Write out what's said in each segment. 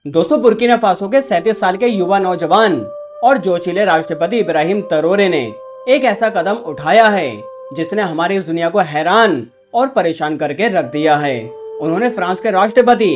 दोस्तों, Burkina Faso के 37 साल के युवा नौजवान और जोशीले राष्ट्रपति इब्राहिम ट्रेओरे ने एक ऐसा कदम उठाया है जिसने हमारी इस दुनिया को हैरान और परेशान करके रख दिया है। उन्होंने फ्रांस के राष्ट्रपति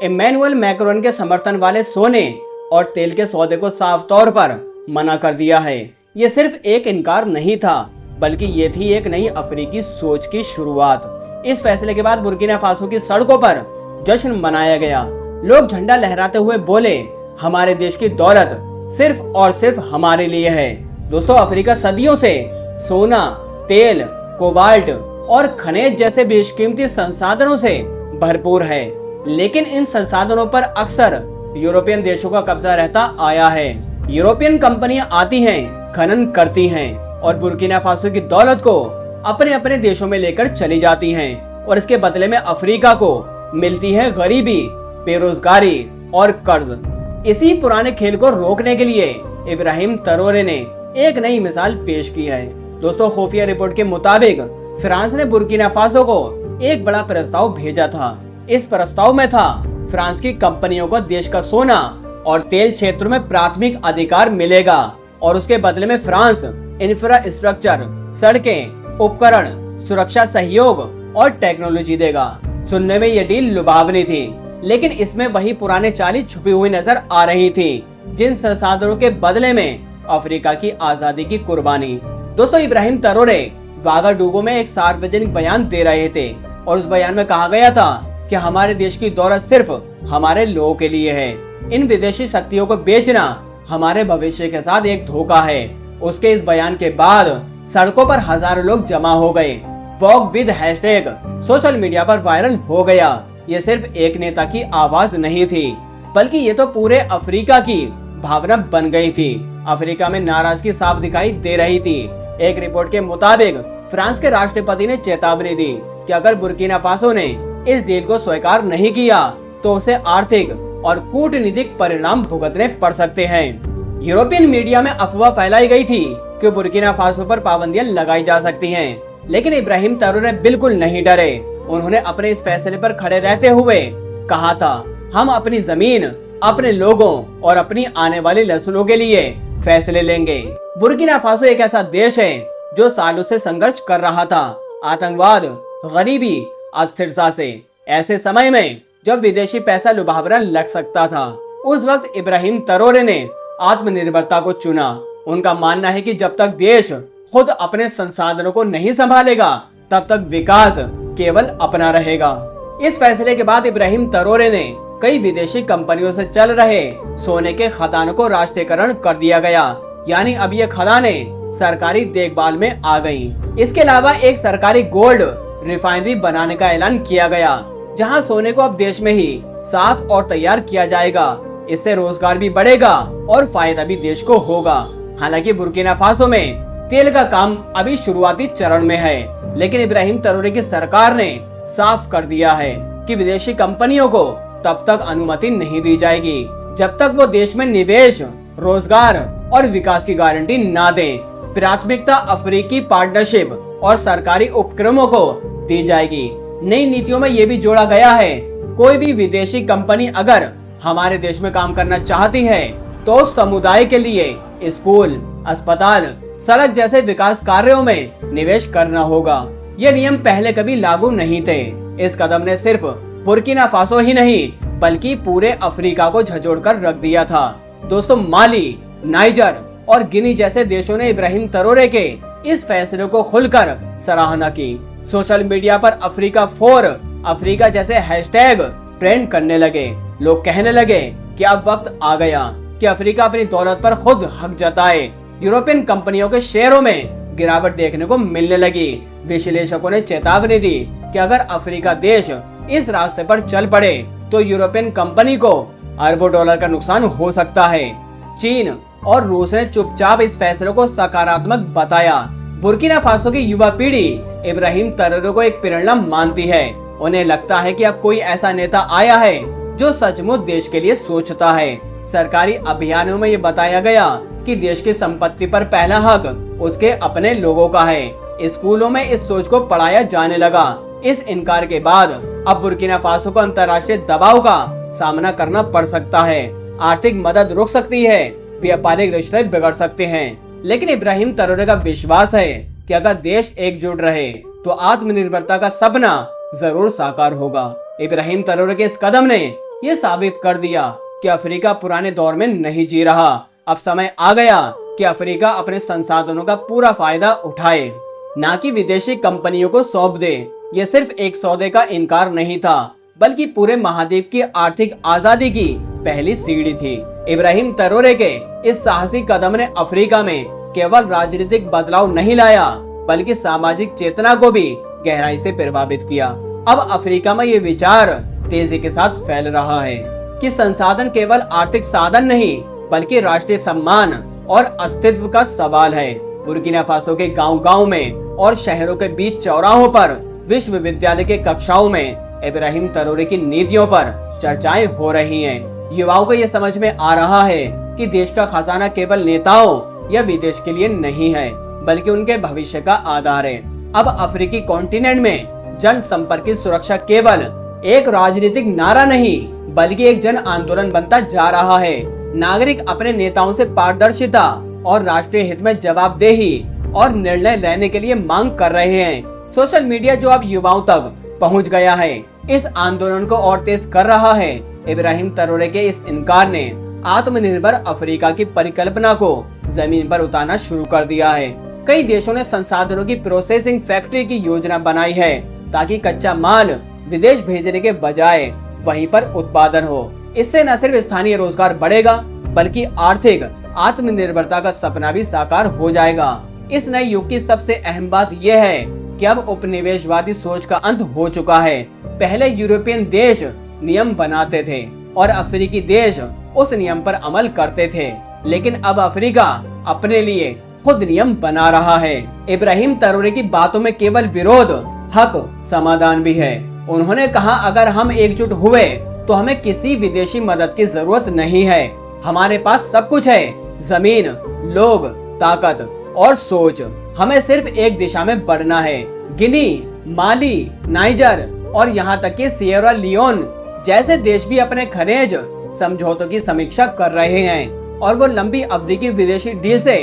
इमैनुअल मैक्रोन के समर्थन वाले सोने और तेल के सौदे को साफ तौर पर मना कर दिया है। ये सिर्फ एक इनकार नहीं था, बल्कि ये थी एक नई अफ्रीकी सोच की शुरुआत। इस फैसले के बाद बुर्किना फासो की सड़कों पर जश्न मनाया गया। लोग झंडा लहराते हुए बोले, हमारे देश की दौलत सिर्फ और सिर्फ हमारे लिए है। दोस्तों, अफ्रीका सदियों से सोना, तेल, कोबाल्ट और खनिज जैसे बेशकीमती संसाधनों से भरपूर है, लेकिन इन संसाधनों पर अक्सर यूरोपियन देशों का कब्जा रहता आया है। यूरोपियन कंपनियां आती हैं, खनन करती हैं और बुर्किना फासो की दौलत को अपने अपने देशों में लेकर चली जाती हैं, और इसके बदले में अफ्रीका को मिलती है गरीबी, बेरोजगारी और कर्ज। इसी पुराने खेल को रोकने के लिए इब्राहिम ट्रेओरे ने एक नई मिसाल पेश की है। दोस्तों, खुफिया रिपोर्ट के मुताबिक फ्रांस ने बुर्किना फासो को एक बड़ा प्रस्ताव भेजा था। इस प्रस्ताव में था फ्रांस की कंपनियों को देश का सोना और तेल क्षेत्र में प्राथमिक अधिकार मिलेगा, और उसके बदले में फ्रांस इंफ्रास्ट्रक्चर, सड़कें, उपकरण, सुरक्षा सहयोग और टेक्नोलॉजी देगा। सुनने में ये डील लुभावनी थी, लेकिन इसमें वही पुराने चाली छुपी हुई नजर आ रही थी, जिन संसाधनों के बदले में अफ्रीका की आजादी की कुर्बानी। दोस्तों, इब्राहिम ट्रेओरे वागाडुगू में एक सार्वजनिक बयान दे रहे थे, और उस बयान में कहा गया था कि हमारे देश की दौलत सिर्फ हमारे लोगों के लिए है। इन विदेशी शक्तियों को बेचना हमारे भविष्य के साथ एक धोखा है। उसके इस बयान के बाद सड़कों पर हजारों लोग जमा हो गए। Walk with hashtag social media पर वायरल हो गया। ये सिर्फ एक नेता की आवाज नहीं थी, बल्कि ये तो पूरे अफ्रीका की भावना बन गई थी। अफ्रीका में नाराजगी साफ दिखाई दे रही थी। एक रिपोर्ट के मुताबिक फ्रांस के राष्ट्रपति ने चेतावनी दी कि अगर बुर्किना फासो ने इस डील को स्वीकार नहीं किया तो उसे आर्थिक और कूटनीतिक परिणाम भुगतने पड़ सकते हैं। यूरोपियन मीडिया में अफवाह फैलाई गई थी कि बुर्किना फासो पर पाबंदियां लगाई जा सकती हैं, लेकिन इब्राहिम ट्रेओरे बिल्कुल नहीं डरे। उन्होंने अपने इस फैसले पर खड़े रहते हुए कहा था, हम अपनी जमीन, अपने लोगों और अपनी आने वाली नस्लों के लिए फैसले लेंगे। बुर्किना फासो एक ऐसा देश है जो सालों से संघर्ष कर रहा था, आतंकवाद, गरीबी, अस्थिरता से। ऐसे समय में जब विदेशी पैसा लुभावना लग सकता था, उस वक्त इब्राहिम ट्रेओरे ने आत्मनिर्भरता को चुना। उनका मानना है कि जब तक देश खुद अपने संसाधनों को नहीं संभालेगा, तब तक विकास केवल अपना रहेगा। इस फैसले के बाद इब्राहिम ट्रेओरे ने कई विदेशी कंपनियों से चल रहे सोने के खदानों को राष्ट्रीयकरण कर दिया गया, यानी अब ये खदानें सरकारी देखभाल में आ गईं। इसके अलावा एक सरकारी गोल्ड रिफाइनरी बनाने का ऐलान किया गया, जहां सोने को अब देश में ही साफ और तैयार किया जाएगा। इससे रोजगार भी बढ़ेगा और फायदा भी देश को होगा। हालांकि बुर्किना फासो में तेल का काम अभी शुरुआती चरण में है, लेकिन इब्राहिम ट्रेओरे की सरकार ने साफ कर दिया है कि विदेशी कंपनियों को तब तक अनुमति नहीं दी जाएगी जब तक वो देश में निवेश, रोजगार और विकास की गारंटी ना दें। प्राथमिकता अफ्रीकी पार्टनरशिप और सरकारी उपक्रमों को दी जाएगी। नई नीतियों में ये भी जोड़ा गया है, कोई भी विदेशी कंपनी अगर हमारे देश में काम करना चाहती है तो समुदाय के लिए स्कूल, अस्पताल, सड़क जैसे विकास कार्यों में निवेश करना होगा। ये नियम पहले कभी लागू नहीं थे। इस कदम ने सिर्फ बुर्किना फासो ही नहीं, बल्कि पूरे अफ्रीका को झंझोड़कर रख दिया था। दोस्तों, माली, नाइजर और गिनी जैसे देशों ने इब्राहिम ट्रेओरे के इस फैसले को खुलकर सराहना की। सोशल मीडिया पर अफ्रीका फॉर अफ्रीका जैसे हैशटैग ट्रेंड करने लगे। लोग कहने लगे कि अब वक्त आ गया कि अफ्रीका अपनी दौलत पर खुद हक जताए। यूरोपियन कंपनियों के शेयरों में गिरावट देखने को मिलने लगी। विश्लेषकों ने चेतावनी दी कि अगर अफ्रीका देश इस रास्ते पर चल पड़े तो यूरोपियन कंपनी को अरबों डॉलर का नुकसान हो सकता है। चीन और रूस ने चुपचाप इस फैसले को सकारात्मक बताया। बुर्किना फासो की युवा पीढ़ी इब्राहिम ट्रेओरे को एक प्रेरणा मानती है। उन्हें लगता है कि अब कोई ऐसा नेता आया है जो सचमुच देश के लिए सोचता है। सरकारी अभियानों में ये बताया गया कि देश की संपत्ति पर पहला हक उसके अपने लोगों का है। स्कूलों में इस सोच को पढ़ाया जाने लगा। इस इनकार के बाद अब बुर्किना फासो को अंतर्राष्ट्रीय दबाव का सामना करना पड़ सकता है। आर्थिक मदद रुक सकती है, व्यापारिक रिश्ते बिगड़ सकते हैं। लेकिन इब्राहिम ट्रोरे का विश्वास है कि अगर देश एकजुट रहे तो आत्मनिर्भरता का सपना जरूर साकार होगा। इब्राहिम ट्रोरे के इस कदम ने यह साबित कर दिया कि अफ्रीका पुराने दौर में नहीं जी रहा। अब समय आ गया कि अफ्रीका अपने संसाधनों का पूरा फायदा उठाए, ना कि विदेशी कंपनियों को सौंप दे। ये सिर्फ एक सौदे का इनकार नहीं था, बल्कि पूरे महाद्वीप की आर्थिक आजादी की पहली सीढ़ी थी। इब्राहिम ट्रोरे के इस साहसी कदम ने अफ्रीका में केवल राजनीतिक बदलाव नहीं लाया, बल्कि सामाजिक चेतना को भी गहराई से प्रभावित किया। अब अफ्रीका में ये विचार तेजी के साथ फैल रहा है कि संसाधन केवल आर्थिक साधन नहीं, बल्कि राष्ट्रीय सम्मान और अस्तित्व का सवाल है। बुर्किना फासो के गांव-गांव में और शहरों के बीच चौराहों पर, विश्वविद्यालय के कक्षाओं में इब्राहिम ट्रोरे की नीतियों पर चर्चाएं हो रही हैं। युवाओं को यह समझ में आ रहा है कि देश का खजाना केवल नेताओं या विदेश के लिए नहीं है, बल्कि उनके भविष्य का आधार है। अब अफ्रीकी कॉन्टिनेंट में जन संपर्क की सुरक्षा केवल एक राजनीतिक नारा नहीं, बल्कि एक जन आंदोलन बनता जा रहा है। नागरिक अपने नेताओं से पारदर्शिता और राष्ट्रीय हित में जवाबदेही और निर्णय लेने के लिए मांग कर रहे हैं। सोशल मीडिया जो अब युवाओं तक पहुंच गया है, इस आंदोलन को और तेज कर रहा है। इब्राहिम ट्रोरे के इस इनकार ने आत्मनिर्भर अफ्रीका की परिकल्पना को जमीन पर उतारना शुरू कर दिया है। कई देशों ने संसाधनों की प्रोसेसिंग फैक्ट्री की योजना बनाई है, ताकि कच्चा माल विदेश भेजने के बजाय वहीं पर उत्पादन हो। इससे न सिर्फ स्थानीय रोजगार बढ़ेगा, बल्कि आर्थिक आत्मनिर्भरता का सपना भी साकार हो जाएगा। इस नए युग की सबसे अहम बात यह है कि अब उपनिवेशवादी सोच का अंत हो चुका है। पहले यूरोपियन देश नियम बनाते थे और अफ्रीकी देश उस नियम पर अमल करते थे, लेकिन अब अफ्रीका अपने लिए खुद नियम बना रहा है। इब्राहिम ट्रोरे की बातों में केवल विरोध हक समाधान भी है। उन्होंने कहा, अगर हम एकजुट हुए तो हमें किसी विदेशी मदद की जरूरत नहीं है। हमारे पास सब कुछ है, जमीन, लोग, ताकत और सोच। हमें सिर्फ एक दिशा में बढ़ना है। गिनी, माली, नाइजर और यहाँ तक कि सिएरा लियोन जैसे देश भी अपने खनिज समझौतों की समीक्षा कर रहे हैं, और वो लंबी अवधि की विदेशी डील से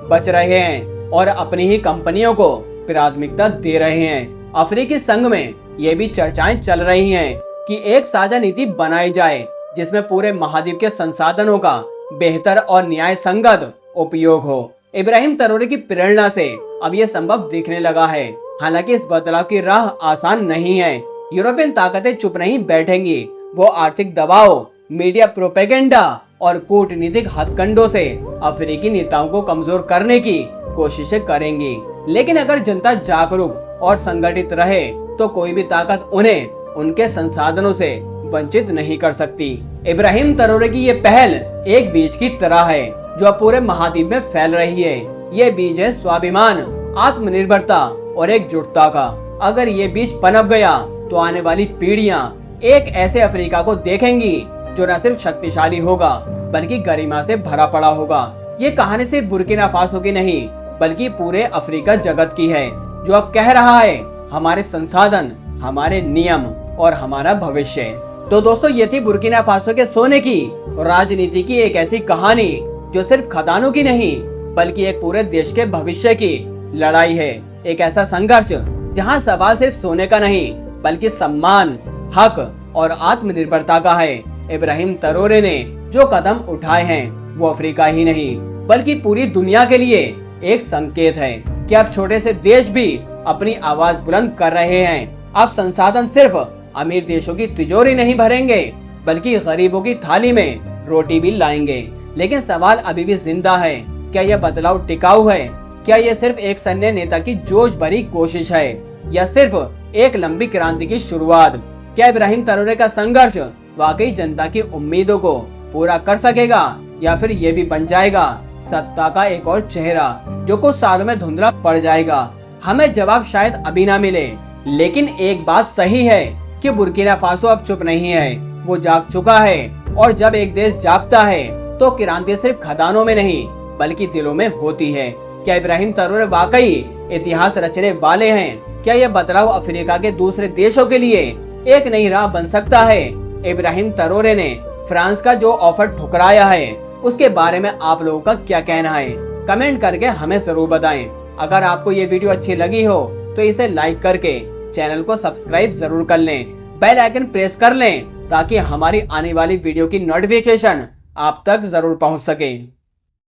बच रहे हैं और अपनी ही कंपनियों को प्राथमिकता दे रहे हैं। अफ्रीकी संघ में ये भी चर्चाएं चल रही हैं कि एक साझा नीति बनाई जाए, जिसमें पूरे महाद्वीप के संसाधनों का बेहतर और न्याय संगत उपयोग हो। इब्राहिम ट्रोरे की प्रेरणा से अब ये संभव दिखने लगा है। हालांकि इस बदलाव की राह आसान नहीं है। यूरोपियन ताकतें चुप नहीं बैठेंगी। वो आर्थिक दबाव, मीडिया प्रोपेगेंडा और कूटनीतिक हथकंडों से अफ्रीकी नेताओं को कमजोर करने की कोशिशें करेंगी। लेकिन अगर जनता जागरूक और संगठित रहे तो कोई भी ताकत उन्हें उनके संसाधनों से वंचित नहीं कर सकती। इब्राहिम ट्रोरे की ये पहल एक बीज की तरह है जो पूरे महाद्वीप में फैल रही है। ये बीज है स्वाभिमान, आत्मनिर्भरता और एकजुटता का। अगर ये बीज पनप गया तो आने वाली पीढ़ियां एक ऐसे अफ्रीका को देखेंगी जो न सिर्फ शक्तिशाली होगा, बल्कि गरिमा से भरा पड़ा होगा। ये कहानी सिर्फ बुर्किना फासो की नहीं, बल्कि पूरे अफ्रीका जगत की है, जो अब कह रहा है, हमारे संसाधन, हमारे नियम और हमारा भविष्य। तो दोस्तों, ये थी बुर्किना फासो के सोने की राजनीति की एक ऐसी कहानी जो सिर्फ खदानों की नहीं, बल्कि एक पूरे देश के भविष्य की लड़ाई है। एक ऐसा संघर्ष जहां सवाल सिर्फ सोने का नहीं, बल्कि सम्मान, हक और आत्मनिर्भरता का है। इब्राहिम ट्रोरे ने जो कदम उठाए हैं वो अफ्रीका ही नहीं, बल्कि पूरी दुनिया के लिए एक संकेत है कि अब छोटे से देश भी अपनी आवाज बुलंद कर रहे हैं। अब संसाधन सिर्फ अमीर देशों की तिजोरी नहीं भरेंगे, बल्कि गरीबों की थाली में रोटी भी लाएंगे। लेकिन सवाल अभी भी जिंदा है, क्या यह बदलाव टिकाऊ है? क्या यह सिर्फ एक सैन्य नेता की जोश भरी कोशिश है, या सिर्फ एक लंबी क्रांति की शुरुआत? क्या इब्राहिम ट्रोरे का संघर्ष वाकई जनता की उम्मीदों को पूरा कर सकेगा, या फिर ये भी बन जाएगा सत्ता का एक और चेहरा जो कुछ सालों में धुंधला पड़ जाएगा? हमें जवाब शायद अभी ना मिले, लेकिन एक बात सही है कि बुर्किना फासो अब चुप नहीं है, वो जाग चुका है। और जब एक देश जागता है तो क्रांति सिर्फ खदानों में नहीं, बल्कि दिलों में होती है। क्या इब्राहिम ट्रोरे वाकई इतिहास रचने वाले हैं? क्या यह बदलाव अफ्रीका के दूसरे देशों के लिए एक नई राह बन सकता है? इब्राहिम तरोरे ने फ्रांस का जो ऑफर ठुकराया है उसके बारे में आप लोगों का क्या कहना है, कमेंट करके हमें जरूर बताएं। अगर आपको ये वीडियो अच्छी लगी हो तो इसे लाइक करके चैनल को सब्सक्राइब जरूर कर लें, बेल आइकन प्रेस कर लें ताकि हमारी आने वाली वीडियो की नोटिफिकेशन आप तक जरूर पहुंच सके।